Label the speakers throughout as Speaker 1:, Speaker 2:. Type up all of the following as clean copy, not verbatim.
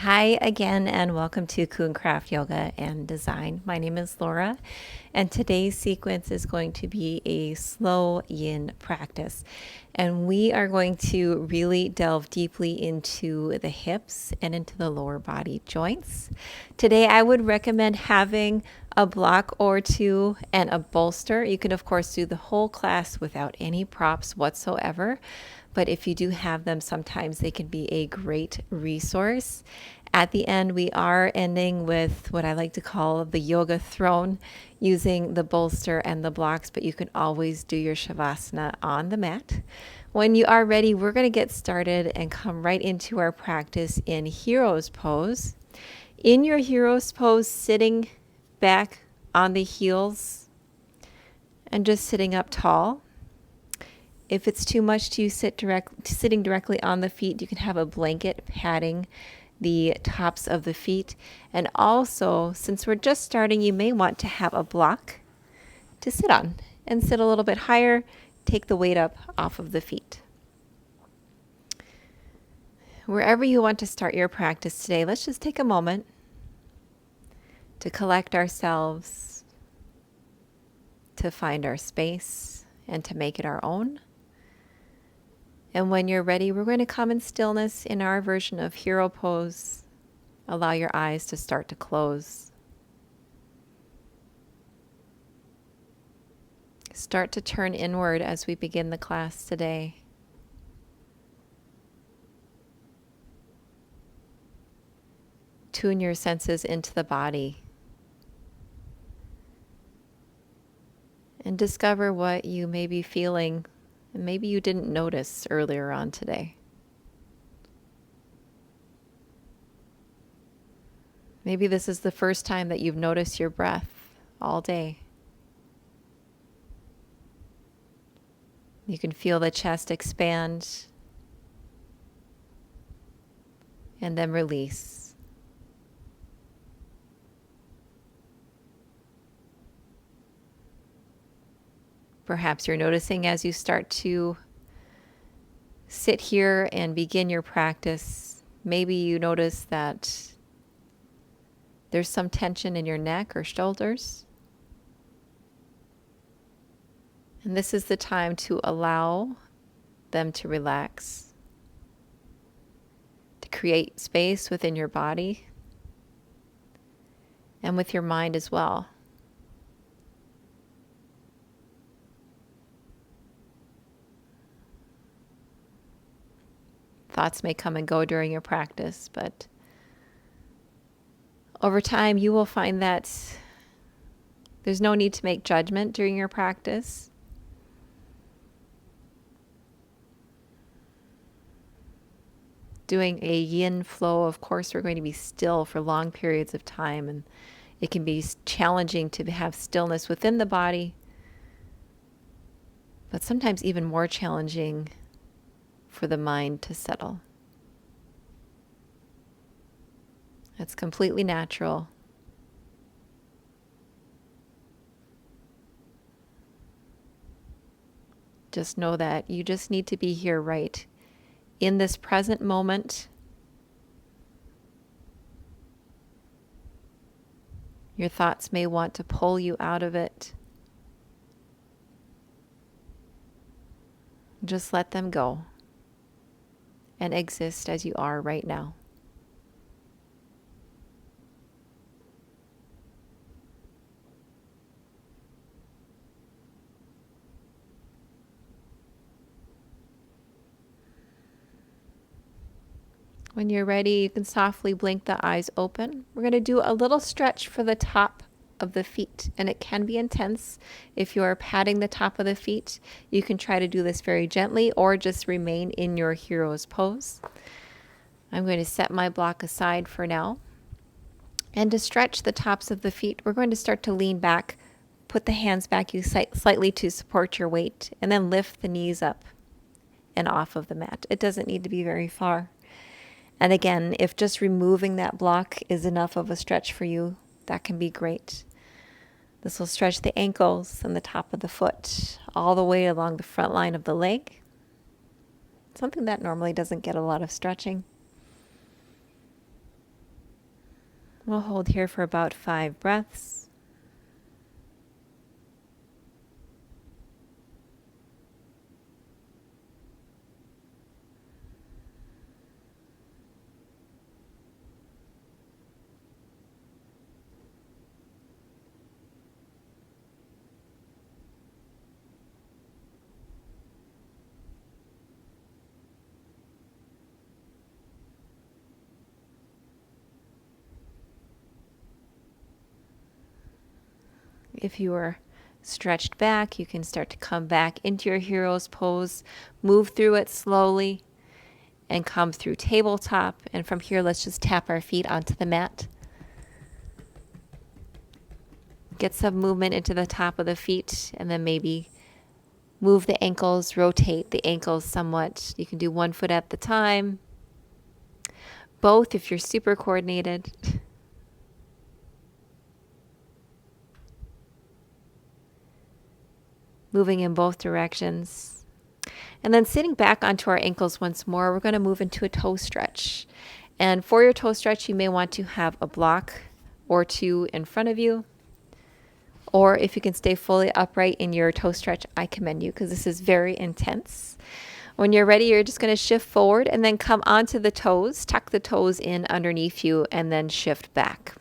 Speaker 1: Hi again, and welcome to Kuhn, Kraft, Yoga, and Design. My name is Laura, and today's sequence is going to be a slow yin practice. And we are going to really delve deeply into the hips and into the lower body joints. Today, I would recommend having a block or two and a bolster. You can, of course, do the whole class without any props whatsoever. But if you do have them, sometimes they can be a great resource. At the end, we are ending with what I like to call the yoga throne, using the bolster and the blocks, but you can always do your shavasana on the mat. When you are ready, we're going to get started and come right into our practice in hero's pose. In your hero's pose, sitting back on the heels and just sitting up tall. If it's too much to sitting directly on the feet, you can have a blanket padding the tops of the feet. And also, since we're just starting, you may want to have a block to sit on and sit a little bit higher. Take the weight up off of the feet. Wherever you want to start your practice today, let's just take a moment to collect ourselves, to find our space, and to make it our own. And when you're ready, we're going to come in stillness in our version of hero pose. Allow your eyes to start to close. Start to turn inward as we begin the class today. Tune your senses into the body. And discover what you may be feeling and maybe you didn't notice earlier on today. Maybe this is the first time that you've noticed your breath all day. You can feel the chest expand and then release. Perhaps you're noticing as you start to sit here and begin your practice, maybe you notice that there's some tension in your neck or shoulders. And this is the time to allow them to relax, to create space within your body and with your mind as well. Thoughts may come and go during your practice, but over time you will find that there's no need to make judgment during your practice. Doing a yin flow, of course, we're going to be still for long periods of time, and it can be challenging to have stillness within the body, but sometimes even more challenging for the mind to settle. It's completely natural. Just know that you just need to be here right in this present moment. Your thoughts may want to pull you out of it. Just let them go and exist as you are right now. When you're ready, you can softly blink the eyes open. We're going to do a little stretch for the top of the feet, and it can be intense. If you are patting the top of the feet, you can try to do this very gently or just remain in your hero's pose. I'm going to set my block aside for now. And to stretch the tops of the feet, we're going to start to lean back, put the hands back slightly to support your weight, and then lift the knees up and off of the mat. It doesn't need to be very far. And again, if just removing that block is enough of a stretch for you, that can be great. This will stretch the ankles and the top of the foot all the way along the front line of the leg. Something that normally doesn't get a lot of stretching. We'll hold here for about 5 breaths. If you are stretched back, you can start to come back into your hero's pose, move through it slowly, and come through tabletop. And from here, let's just tap our feet onto the mat. Get some movement into the top of the feet, and then maybe move the ankles, rotate the ankles somewhat. You can do one foot at the time, both if you're super coordinated. Moving in both directions. And then sitting back onto our ankles once more, we're going to move into a toe stretch. And for your toe stretch, you may want to have a block or two in front of you. Or if you can stay fully upright in your toe stretch, I commend you because this is very intense. When you're ready, you're just going to shift forward and then come onto the toes, tuck the toes in underneath you, and then shift back.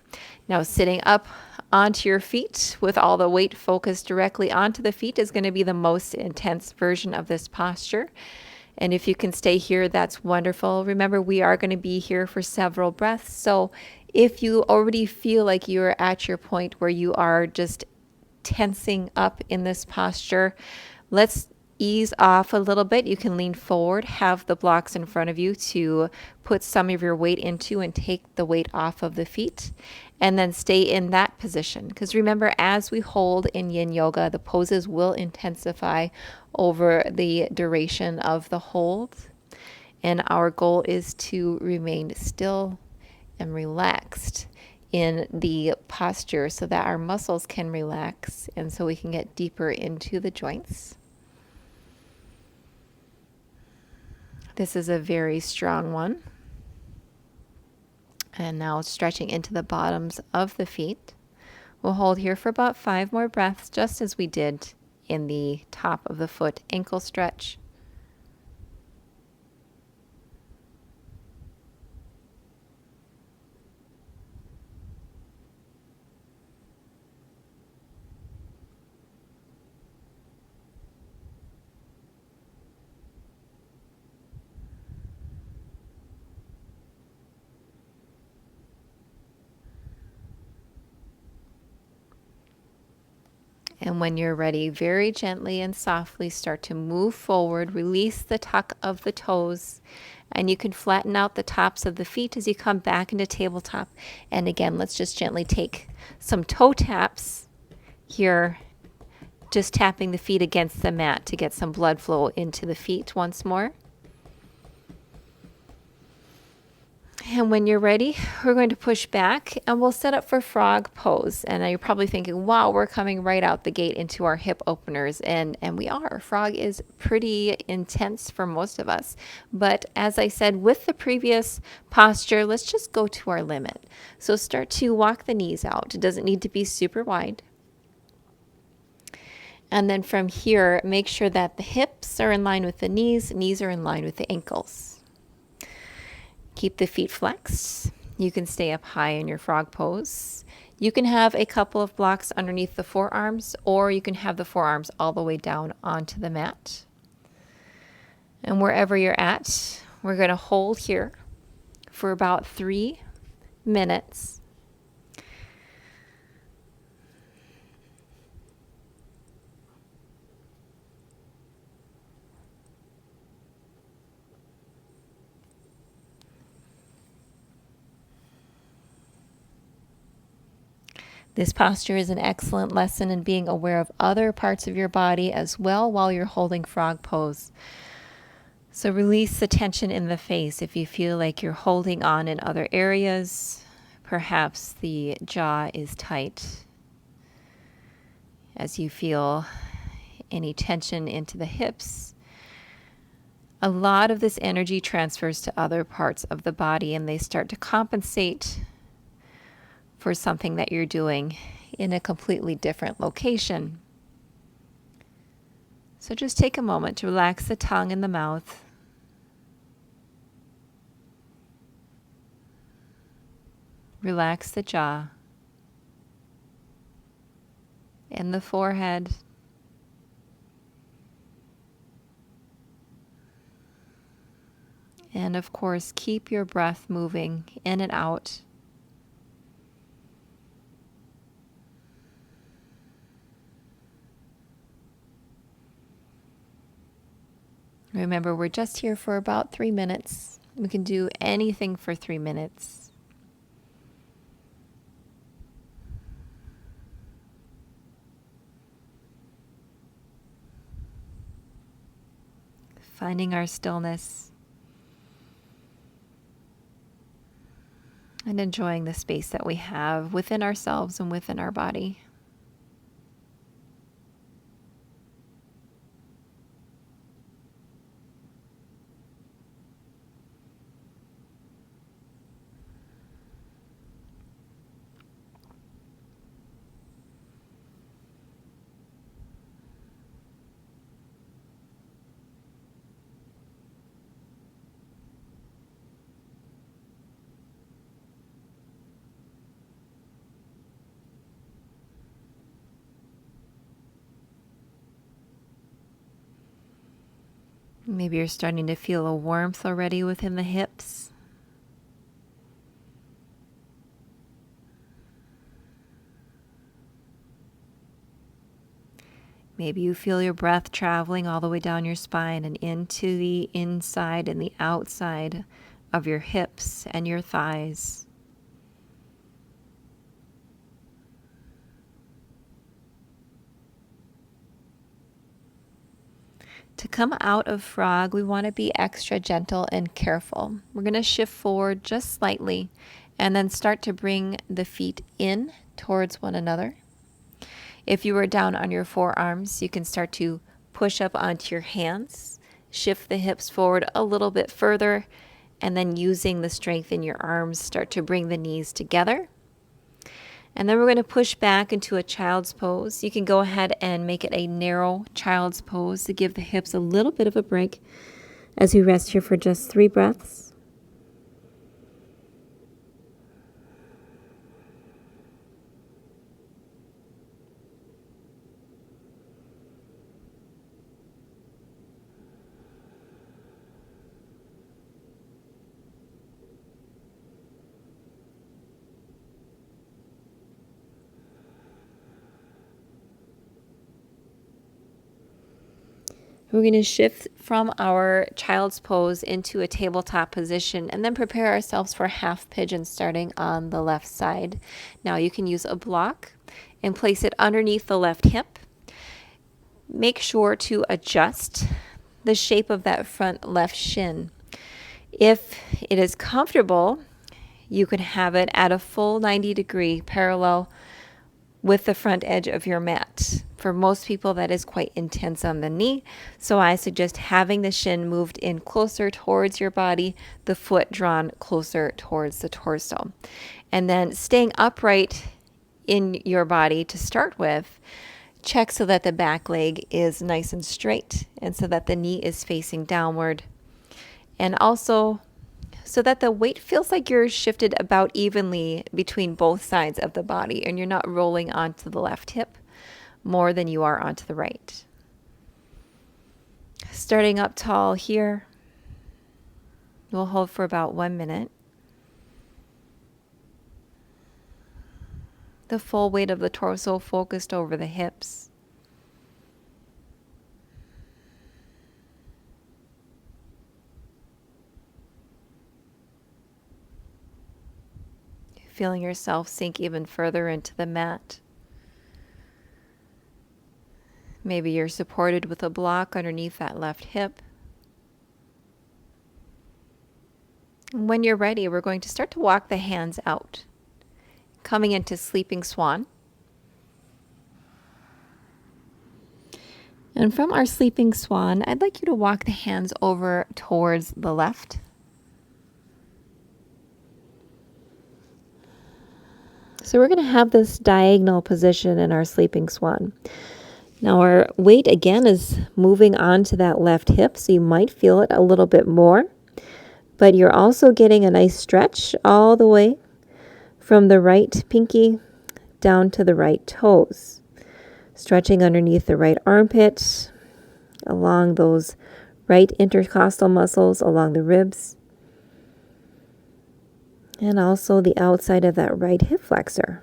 Speaker 1: Now, sitting up onto your feet with all the weight focused directly onto the feet is going to be the most intense version of this posture. And if you can stay here, that's wonderful. Remember, we are going to be here for several breaths. So if you already feel like you're at your point where you are just tensing up in this posture, let's ease off a little bit. You can lean forward, have the blocks in front of you to put some of your weight into and take the weight off of the feet, and then stay in that position. Because remember, as we hold in yin yoga, the poses will intensify over the duration of the hold. And our goal is to remain still and relaxed in the posture so that our muscles can relax and so we can get deeper into the joints. This is a very strong one. And now stretching into the bottoms of the feet. We'll hold here for about 5 more breaths, just as we did in the top of the foot ankle stretch. And when you're ready, very gently and softly start to move forward. Release the tuck of the toes. And you can flatten out the tops of the feet as you come back into tabletop. And again, let's just gently take some toe taps here. Just tapping the feet against the mat to get some blood flow into the feet once more. And when you're ready, we're going to push back and we'll set up for frog pose. And now you're probably thinking, wow, we're coming right out the gate into our hip openers. And we are. Frog is pretty intense for most of us. But as I said, with the previous posture, let's just go to our limit. So start to walk the knees out. It doesn't need to be super wide. And then from here, make sure that the hips are in line with the knees are in line with the ankles. Keep the feet flexed. You can stay up high in your frog pose. You can have a couple of blocks underneath the forearms, or you can have the forearms all the way down onto the mat. And wherever you're at, we're going to hold here for about 3 minutes. This posture is an excellent lesson in being aware of other parts of your body as well while you're holding frog pose. So release the tension in the face if you feel like you're holding on in other areas. Perhaps the jaw is tight. As you feel any tension into the hips, a lot of this energy transfers to other parts of the body and they start to compensate for something that you're doing in a completely different location. So just take a moment to relax the tongue and the mouth. Relax the jaw and the forehead. And of course, keep your breath moving in and out. Remember, we're just here for about 3 minutes. We can do anything for 3 minutes. Finding our stillness and enjoying the space that we have within ourselves and within our body. Maybe you're starting to feel a warmth already within the hips. Maybe you feel your breath traveling all the way down your spine and into the inside and the outside of your hips and your thighs. To come out of frog, we want to be extra gentle and careful. We're going to shift forward just slightly and then start to bring the feet in towards one another. If you are down on your forearms, you can start to push up onto your hands, shift the hips forward a little bit further, and then using the strength in your arms, start to bring the knees together. And then we're going to push back into a child's pose. You can go ahead and make it a narrow child's pose to give the hips a little bit of a break as we rest here for just 3 breaths. We're going to shift from our child's pose into a tabletop position and then prepare ourselves for half pigeon starting on the left side. Now you can use a block and place it underneath the left hip. Make sure to adjust the shape of that front left shin. If it is comfortable, you can have it at a full 90-degree parallel with the front edge of your mat. For most people, that is quite intense on the knee, so I suggest having the shin moved in closer towards your body, the foot drawn closer towards the torso. And then staying upright in your body to start with, check so that the back leg is nice and straight and so that the knee is facing downward. And also so that the weight feels like you're shifted about evenly between both sides of the body and you're not rolling onto the left hip more than you are onto the right. Starting up tall here, we'll hold for about 1 minute. The full weight of the torso focused over the hips. Feeling yourself sink even further into the mat. Maybe you're supported with a block underneath that left hip. And when you're ready, we're going to start to walk the hands out, coming into sleeping swan. And from our sleeping swan, I'd like you to walk the hands over towards the left. So we're going to have this diagonal position in our sleeping swan. Now our weight again is moving on to that left hip, so you might feel it a little bit more, but you're also getting a nice stretch all the way from the right pinky down to the right toes. Stretching underneath the right armpit, along those right intercostal muscles, along the ribs, and also the outside of that right hip flexor.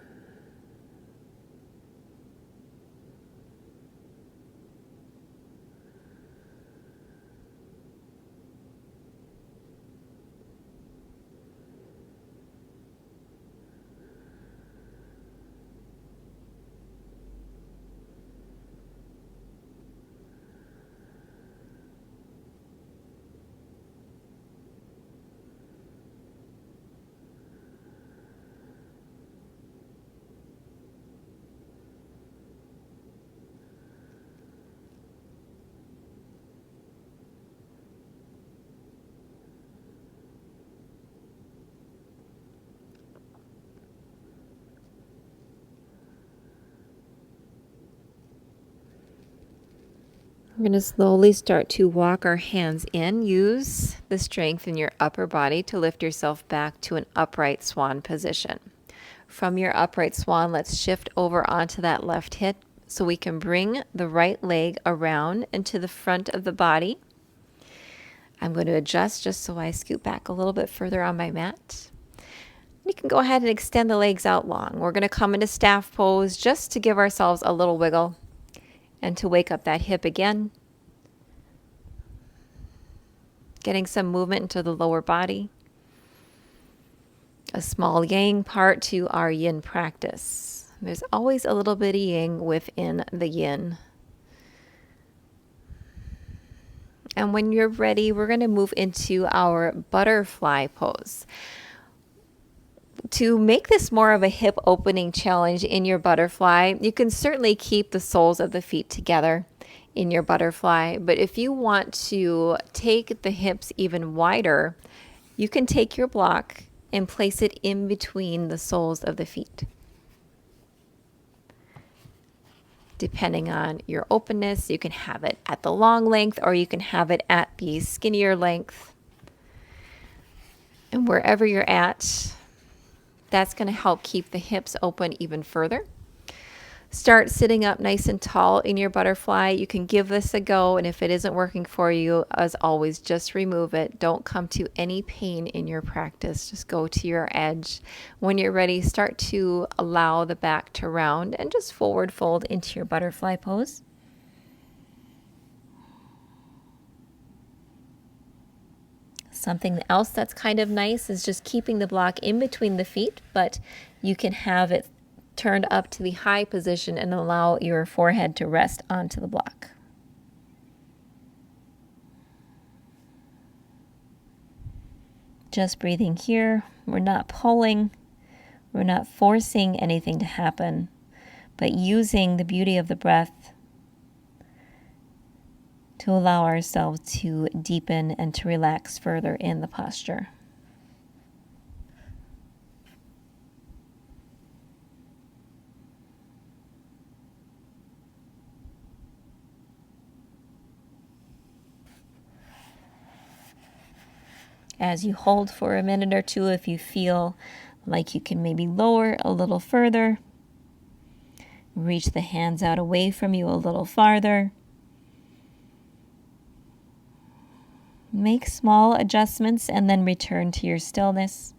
Speaker 1: We're going to slowly start to walk our hands in. Use the strength in your upper body to lift yourself back to an upright swan position. From your upright swan, let's shift over onto that left hip so we can bring the right leg around into the front of the body. I'm going to adjust just so I scoot back a little bit further on my mat. You can go ahead and extend the legs out long. We're going to come into staff pose just to give ourselves a little wiggle and to wake up that hip again. Getting some movement into the lower body. A small yang part to our yin practice. There's always a little bit of yang within the yin. And when you're ready, we're going to move into our butterfly pose. To make this more of a hip opening challenge in your butterfly, you can certainly keep the soles of the feet together in your butterfly, but if you want to take the hips even wider, you can take your block and place it in between the soles of the feet. Depending on your openness, you can have it at the long length or you can have it at the skinnier length. And wherever you're at, that's going to help keep the hips open even further. Start sitting up nice and tall in your butterfly. You can give this a go, and if it isn't working for you, as always, just remove it. Don't come to any pain in your practice. Just go to your edge. When you're ready, start to allow the back to round and just forward fold into your butterfly pose. Something else that's kind of nice is just keeping the block in between the feet, but you can have it turned up to the high position and allow your forehead to rest onto the block. Just breathing here. We're not pulling. We're not forcing anything to happen, but using the beauty of the breath to allow ourselves to deepen and to relax further in the posture. As you hold for a minute or two, if you feel like you can maybe lower a little further, reach the hands out away from you a little farther. Make small adjustments and then return to your stillness.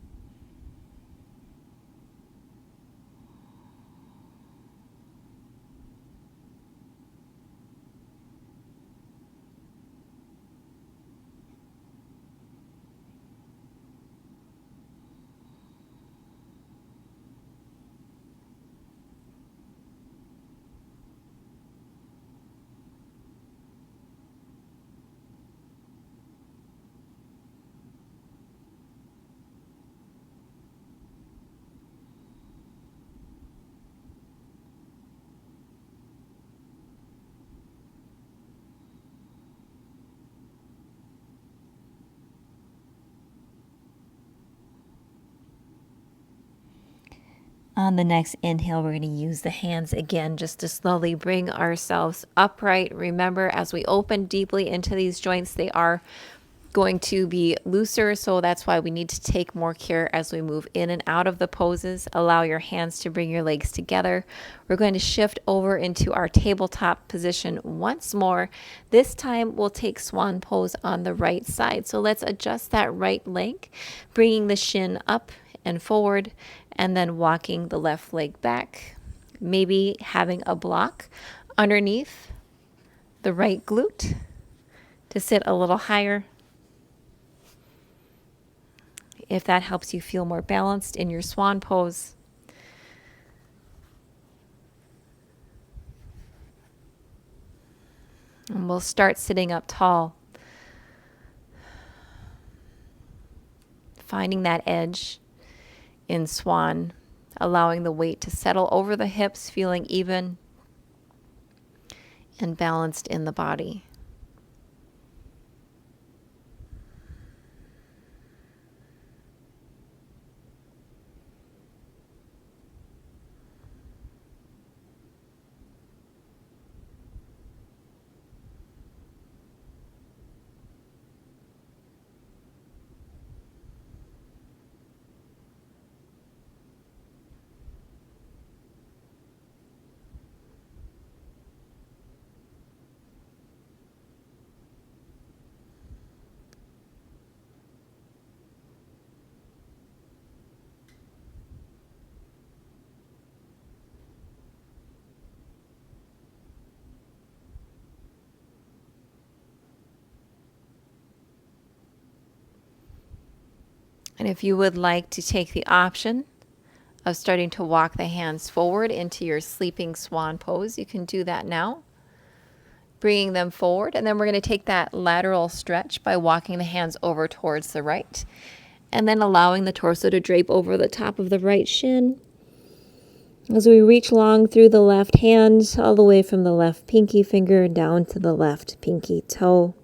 Speaker 1: On the next inhale, we're going to use the hands again just to slowly bring ourselves upright. Remember, as we open deeply into these joints, they are going to be looser, so that's why we need to take more care as we move in and out of the poses. Allow your hands to bring your legs together. We're going to shift over into our tabletop position once more. This time we'll take swan pose on the right side. So let's adjust that right leg, bringing the shin up and forward, and then walking the left leg back. Maybe having a block underneath the right glute to sit a little higher. If that helps you feel more balanced in your swan pose. And we'll start sitting up tall. Finding that edge in swan, allowing the weight to settle over the hips, feeling even and balanced in the body. And if you would like to take the option of starting to walk the hands forward into your sleeping swan pose, you can do that now. Bringing them forward, and then we're going to take that lateral stretch by walking the hands over towards the right, and then allowing the torso to drape over the top of the right shin as we reach long through the left hand, all the way from the left pinky finger down to the left pinky toe.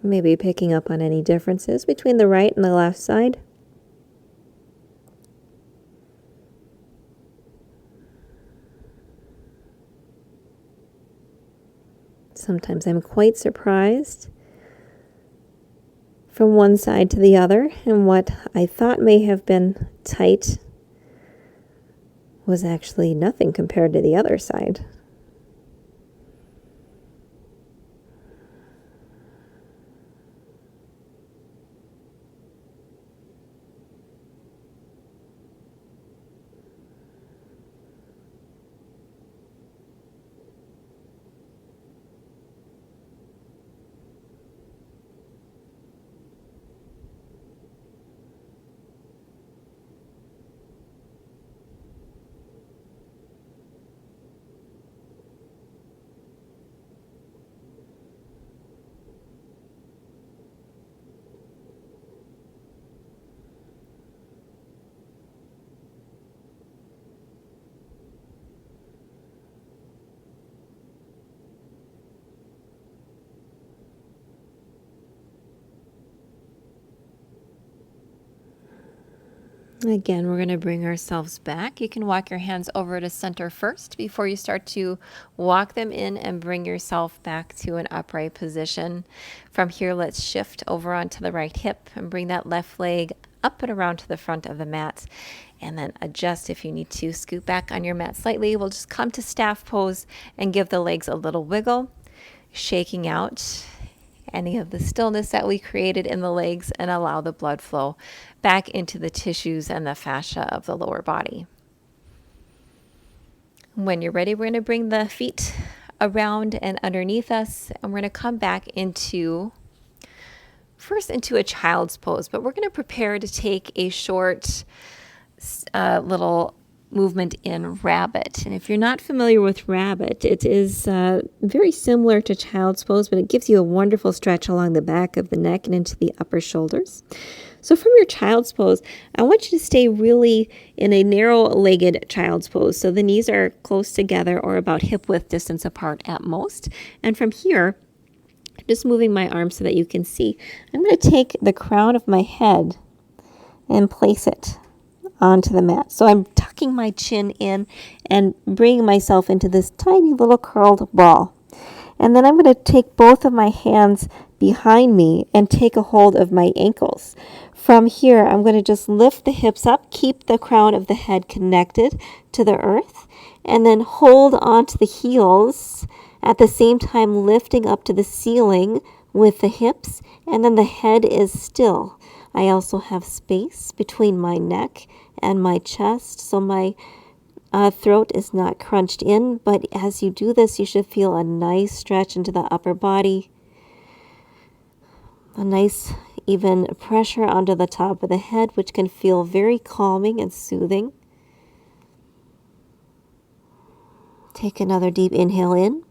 Speaker 1: Maybe picking up on any differences between the right and the left side. Sometimes I'm quite surprised from one side to the other, and what I thought may have been tight was actually nothing compared to the other side. Again, we're going to bring ourselves back. You can walk your hands over to center first before you start to walk them in and bring yourself back to an upright position. From here, let's shift over onto the right hip and bring that left leg up and around to the front of the mat, and then adjust if you need to. Scoot back on your mat slightly. We'll just come to staff pose and give the legs a little wiggle, shaking out any of the stillness that we created in the legs, and allow the blood flow back into the tissues and the fascia of the lower body. When you're ready, we're going to bring the feet around and underneath us, and we're going to come back into a child's pose, but we're going to prepare to take a short little movement in rabbit. And if you're not familiar with rabbit, it is very similar to child's pose, but it gives you a wonderful stretch along the back of the neck and into the upper shoulders. So from your child's pose, I want you to stay really in a narrow-legged child's pose. So the knees are close together or about hip width distance apart at most. And from here, just moving my arm so that you can see, I'm going to take the crown of my head and place it onto the mat. So I'm tucking my chin in and bringing myself into this tiny little curled ball. And then I'm going to take both of my hands behind me and take a hold of my ankles. From here, I'm going to just lift the hips up, keep the crown of the head connected to the earth, and then hold onto the heels at the same time lifting up to the ceiling with the hips, and then the head is still. I also have space between my neck and my chest, so my throat is not crunched in, but as you do this, you should feel a nice stretch into the upper body, a nice even pressure onto the top of the head, which can feel very calming and soothing. Take another deep inhale in,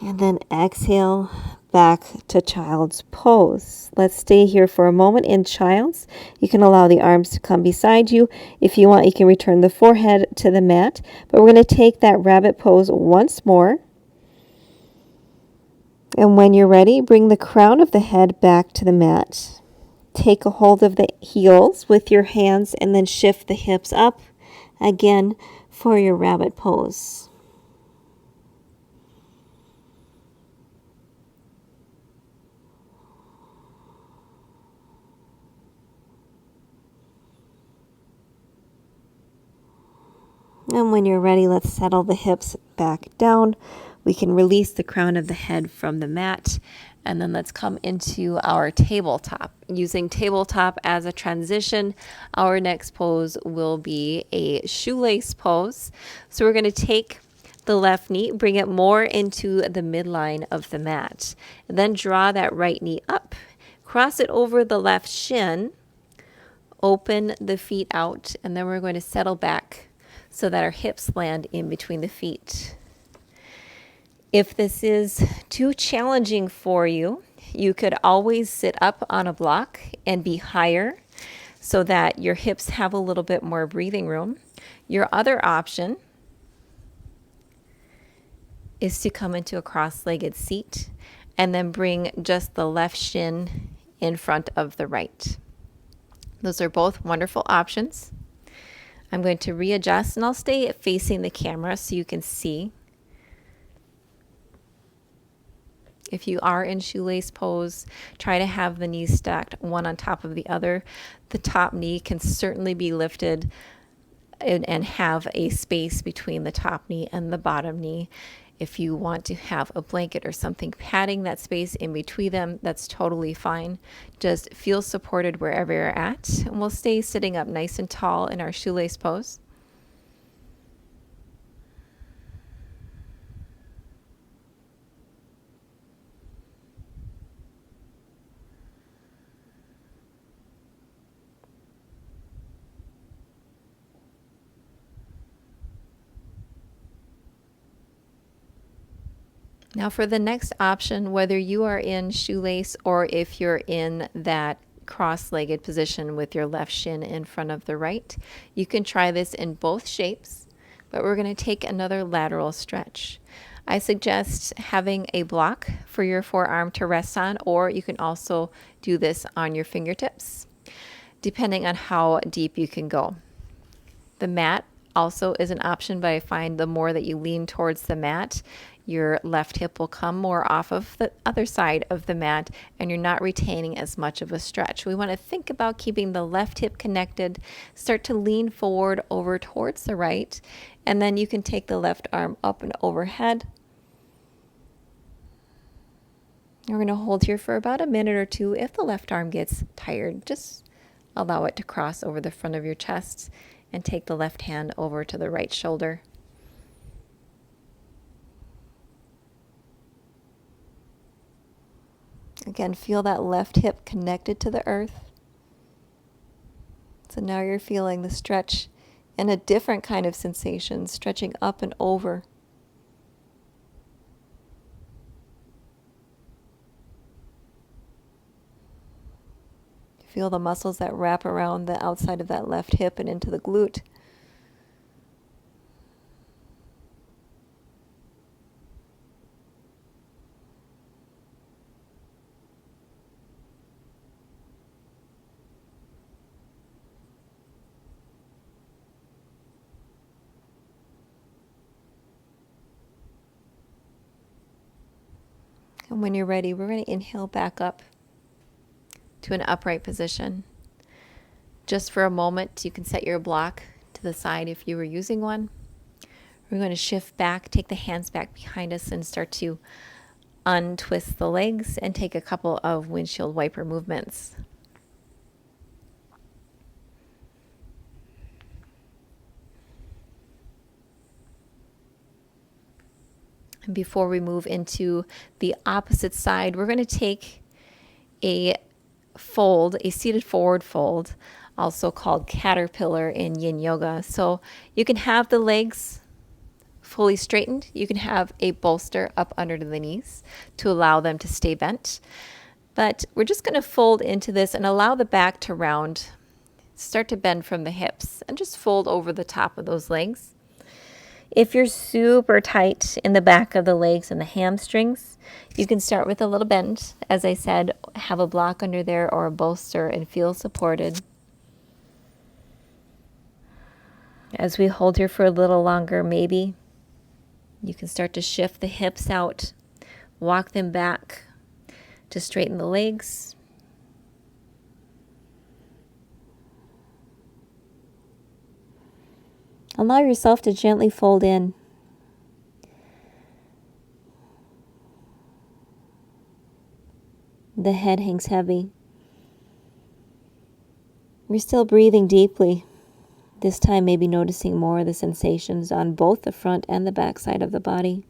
Speaker 1: and then exhale back to child's pose. Let's stay here for a moment in child's. You can allow the arms to come beside you. If you want, you can return the forehead to the mat. But we're going to take that rabbit pose once more. And when you're ready, bring the crown of the head back to the mat. Take a hold of the heels with your hands and then shift the hips up again for your rabbit pose. And when you're ready, let's settle the hips back down. We can release the crown of the head from the mat. And then let's come into our tabletop. Using tabletop as a transition, our next pose will be a shoelace pose. So we're going to take the left knee, bring it more into the midline of the mat. And then draw that right knee up. Cross it over the left shin. Open the feet out. And then we're going to settle back so that our hips land in between the feet. If this is too challenging for you, you could always sit up on a block and be higher so that your hips have a little bit more breathing room. Your other option is to come into a cross-legged seat and then bring just the left shin in front of the right. Those are both wonderful options. I'm going to readjust and I'll stay facing the camera so you can see. If you are in shoelace pose, try to have the knees stacked one on top of the other. The top knee can certainly be lifted and have a space between the top knee and the bottom knee. If you want to have a blanket or something padding that space in between them, that's totally fine. Just feel supported wherever you're at. And we'll stay sitting up nice and tall in our shoelace pose. Now for the next option, whether you are in shoelace or if you're in that cross-legged position with your left shin in front of the right, you can try this in both shapes, but we're going to take another lateral stretch. I suggest having a block for your forearm to rest on, or you can also do this on your fingertips, depending on how deep you can go. The mat also is an option, but I find the more that you lean towards the mat, your left hip will come more off of the other side of the mat and you're not retaining as much of a stretch. We want to think about keeping the left hip connected, start to lean forward over towards the right, and then you can take the left arm up and overhead. We're going to hold here for about a minute or two. If the left arm gets tired, just allow it to cross over the front of your chest and take the left hand over to the right shoulder. Again, feel that left hip connected to the earth. So now you're feeling the stretch and a different kind of sensation, stretching up and over. Feel the muscles that wrap around the outside of that left hip and into the glute. And when you're ready, we're going to inhale back up to an upright position. Just for a moment, you can set your block to the side if you were using one. We're going to shift back, take the hands back behind us, and start to untwist the legs and take a couple of windshield wiper movements. And before we move into the opposite side, we're going to take a fold, a seated forward fold, also called caterpillar in yin yoga. So you can have the legs fully straightened. You can have a bolster up under the knees to allow them to stay bent. But we're just going to fold into this and allow the back to round. Start to bend from the hips and just fold over the top of those legs. If you're super tight in the back of the legs and the hamstrings, you can start with a little bend. As I said, have a block under there or a bolster and feel supported. As we hold here for a little longer, maybe you can start to shift the hips out, walk them back to straighten the legs. Allow yourself to gently fold in. The head hangs heavy. We're still breathing deeply. This time maybe noticing more of the sensations on both the front and the back side of the body.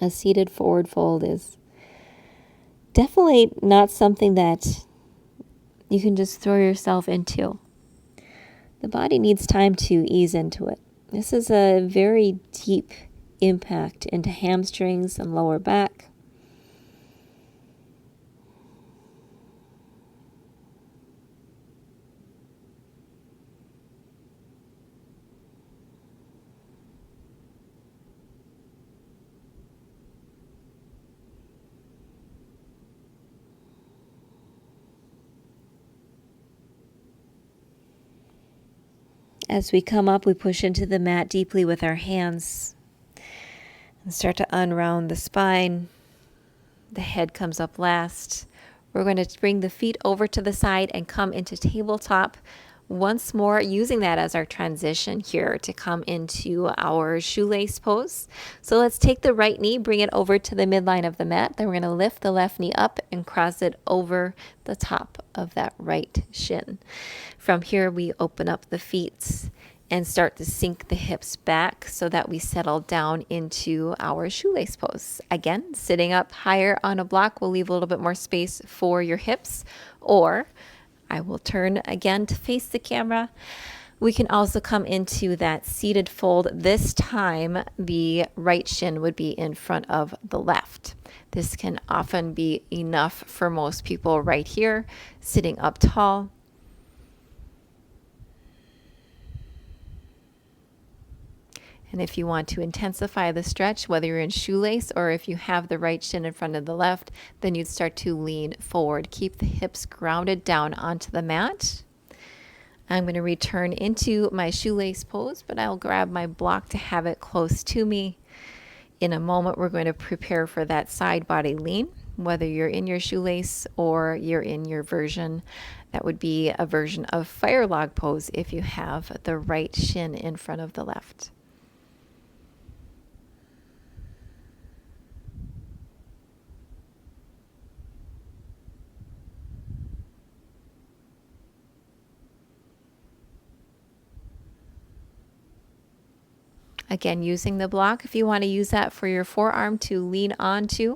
Speaker 1: A seated forward fold is definitely not something that you can just throw yourself into. The body needs time to ease into it. This is a very deep impact into hamstrings and lower back. As we come up, we push into the mat deeply with our hands and start to unround the spine. The head comes up last. We're going to bring the feet over to the side and come into tabletop once more, using that as our transition here to come into our shoelace pose. So let's take the right knee, bring it over to the midline of the mat. Then we're going to lift the left knee up and cross it over the top of that right shin. From here, we open up the feet and start to sink the hips back so that we settle down into our shoelace pose. Again, sitting up higher on a block will leave a little bit more space for your hips, or I will turn again to face the camera. We can also come into that seated fold. This time, the right shin would be in front of the left. This can often be enough for most people right here, sitting up tall. And if you want to intensify the stretch, whether you're in shoelace or if you have the right shin in front of the left, then you'd start to lean forward. Keep the hips grounded down onto the mat. I'm going to return into my shoelace pose, but I'll grab my block to have it close to me. In a moment, we're going to prepare for that side body lean, whether you're in your shoelace or you're in your version. That would be a version of fire log pose if you have the right shin in front of the left. Again, using the block, if you want to use that for your forearm to lean onto,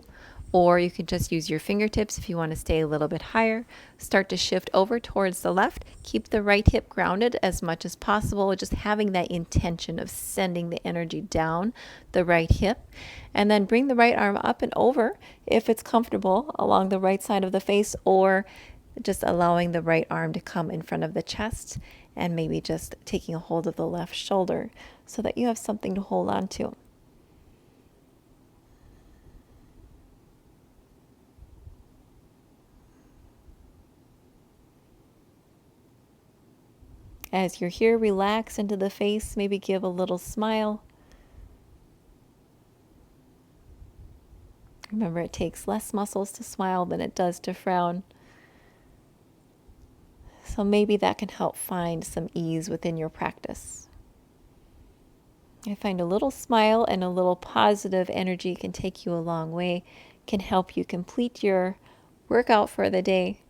Speaker 1: or you can just use your fingertips if you want to stay a little bit higher. Start to shift over towards the left. Keep the right hip grounded as much as possible, just having that intention of sending the energy down the right hip. And then bring the right arm up and over if it's comfortable along the right side of the face, or just allowing the right arm to come in front of the chest and maybe just taking a hold of the left shoulder so that you have something to hold on to. As you're here, relax into the face, maybe give a little smile. Remember, it takes less muscles to smile than it does to frown. So maybe that can help find some ease within your practice. I find a little smile and a little positive energy can take you a long way, can help you complete your workout for the day,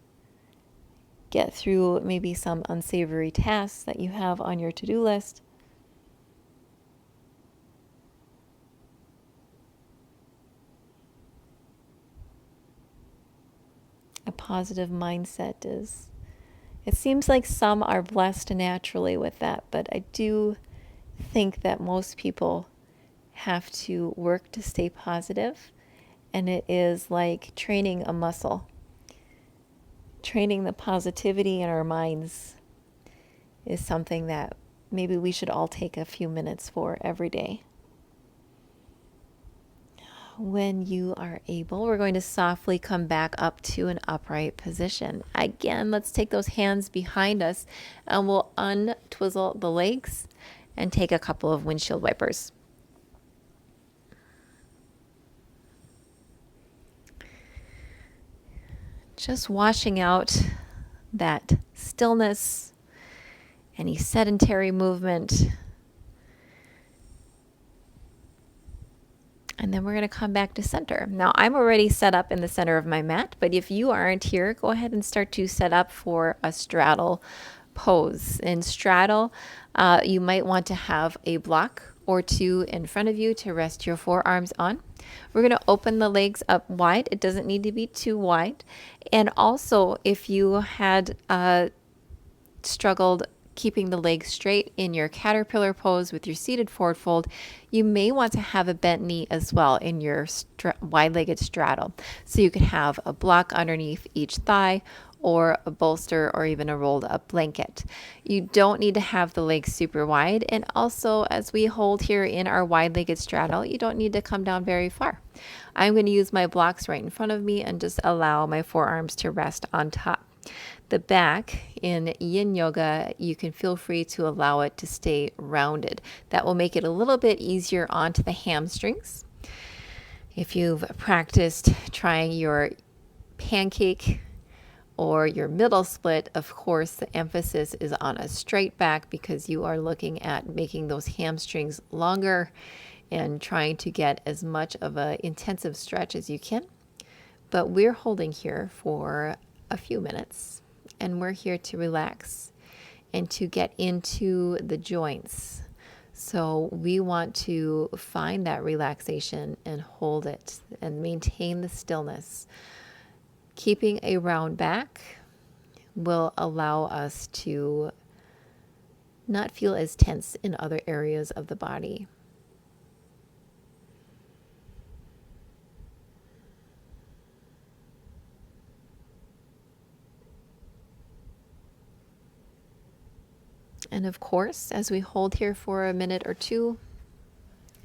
Speaker 1: get through maybe some unsavory tasks that you have on your to-do list. A positive mindset is, it seems like some are blessed naturally with that, but I do think that most people have to work to stay positive, and it is like training a muscle. Training the positivity in our minds is something that maybe we should all take a few minutes for every day. When you are able, we're going to softly come back up to an upright position. Again, let's take those hands behind us and we'll untwizzle the legs and take a couple of windshield wipers. Just washing out that stillness, any sedentary movement. And then we're going to come back to center. Now, I'm already set up in the center of my mat, but if you aren't here, go ahead and start to set up for a straddle pose. In straddle, you might want to have a block or two in front of you to rest your forearms on. We're going to open the legs up wide. It doesn't need to be too wide. And also, if you had struggled keeping the legs straight in your caterpillar pose with your seated forward fold, you may want to have a bent knee as well in your wide-legged straddle. So you could have a block underneath each thigh, or a bolster, or even a rolled up blanket. You don't need to have the legs super wide. And also, as we hold here in our wide-legged straddle, you don't need to come down very far. I'm going to use my blocks right in front of me and just allow my forearms to rest on top. The back in yin yoga, you can feel free to allow it to stay rounded. That will make it a little bit easier onto the hamstrings. If you've practiced trying your pancake or your middle split, of course, the emphasis is on a straight back because you are looking at making those hamstrings longer and trying to get as much of an intensive stretch as you can. But we're holding here for a few minutes, and we're here to relax and to get into the joints. So we want to find that relaxation and hold it and maintain the stillness. Keeping a round back will allow us to not feel as tense in other areas of the body. And of course, as we hold here for a minute or two,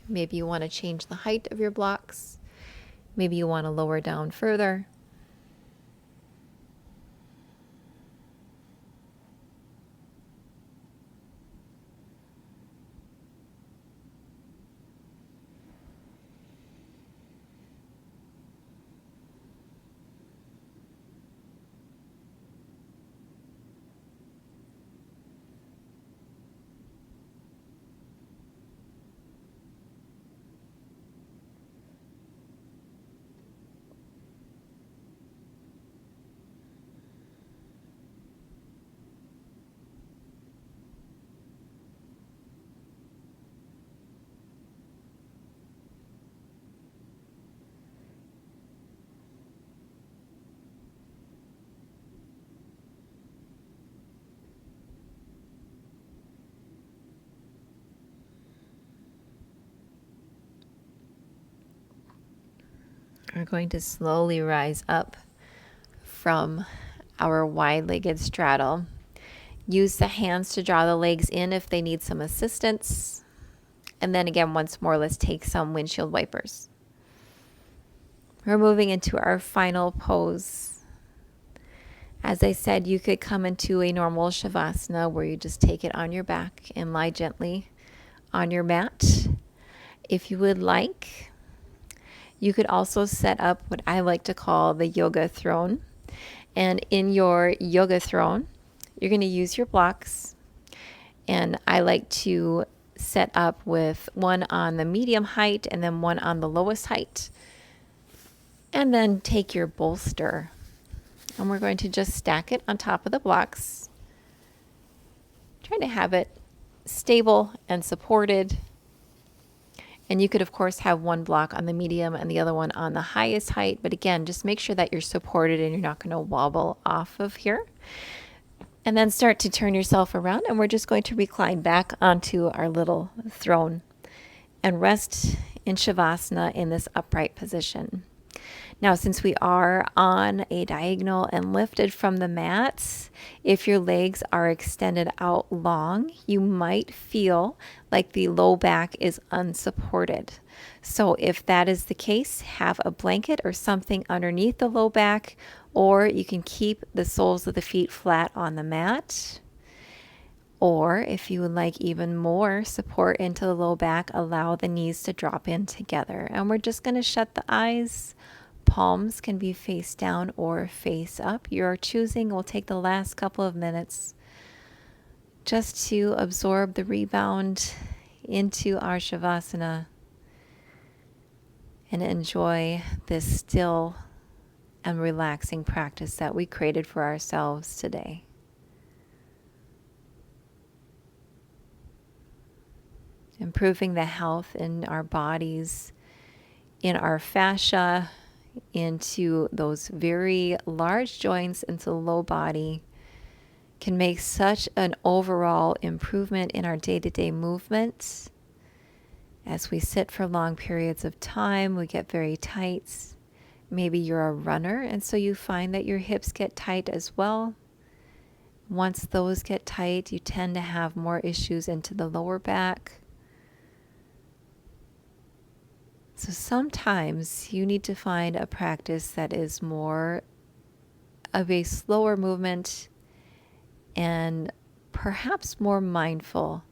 Speaker 1: maybe you want to change the height of your blocks. Maybe you want to lower down further. We're going to slowly rise up from our wide-legged straddle. Use the hands to draw the legs in if they need some assistance. And then again, once more, let's take some windshield wipers. We're moving into our final pose. As I said, you could come into a normal shavasana where you just take it on your back and lie gently on your mat. If you would like, you could also set up what I like to call the yoga throne. And in your yoga throne, you're going to use your blocks. And I like to set up with one on the medium height and then one on the lowest height. And then take your bolster. And we're going to just stack it on top of the blocks. Trying to have it stable and supported. And you could, of course, have one block on the medium and the other one on the highest height. But again, just make sure that you're supported and you're not going to wobble off of here. And then start to turn yourself around. And we're just going to recline back onto our little throne and rest in Shavasana in this upright position. Now, since we are on a diagonal and lifted from the mats, if your legs are extended out long, you might feel like the low back is unsupported. So if that is the case, have a blanket or something underneath the low back, or you can keep the soles of the feet flat on the mat. Or if you would like even more support into the low back, allow the knees to drop in together. And we're just going to shut the eyes. Palms can be face down or face up. You're choosing. We'll take the last couple of minutes just to absorb the rebound into our Shavasana and enjoy this still and relaxing practice that we created for ourselves today. Improving the health in our bodies, in our fascia, into those very large joints, into the low body, can make such an overall improvement in our day-to-day movements. As we sit for long periods of time, we get very tight. Maybe you're a runner, and so you find that your hips get tight as well. Once those get tight, you tend to have more issues into the lower back. So sometimes you need to find a practice that is more of a slower movement and perhaps more mindful.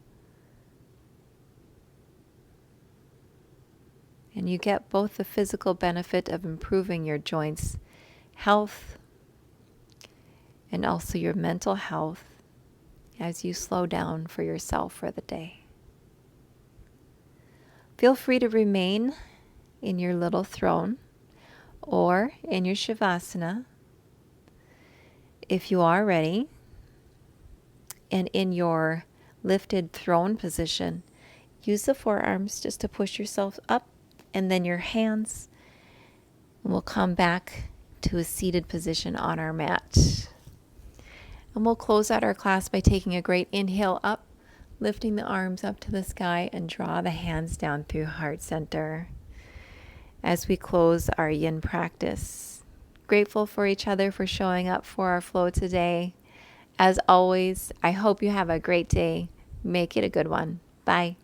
Speaker 1: And you get both the physical benefit of improving your joints' health and also your mental health as you slow down for yourself for the day. Feel free to remain in your little throne or in your Shavasana if you are ready. And in your lifted throne position, use the forearms just to push yourself up, and then your hands will come back to a seated position on our mat. And we'll close out our class by taking a great inhale up, lifting the arms up to the sky, and draw the hands down through heart center. As we close our yin practice, grateful for each other for showing up for our flow today. As always, I hope you have a great day. Make it a good one. Bye.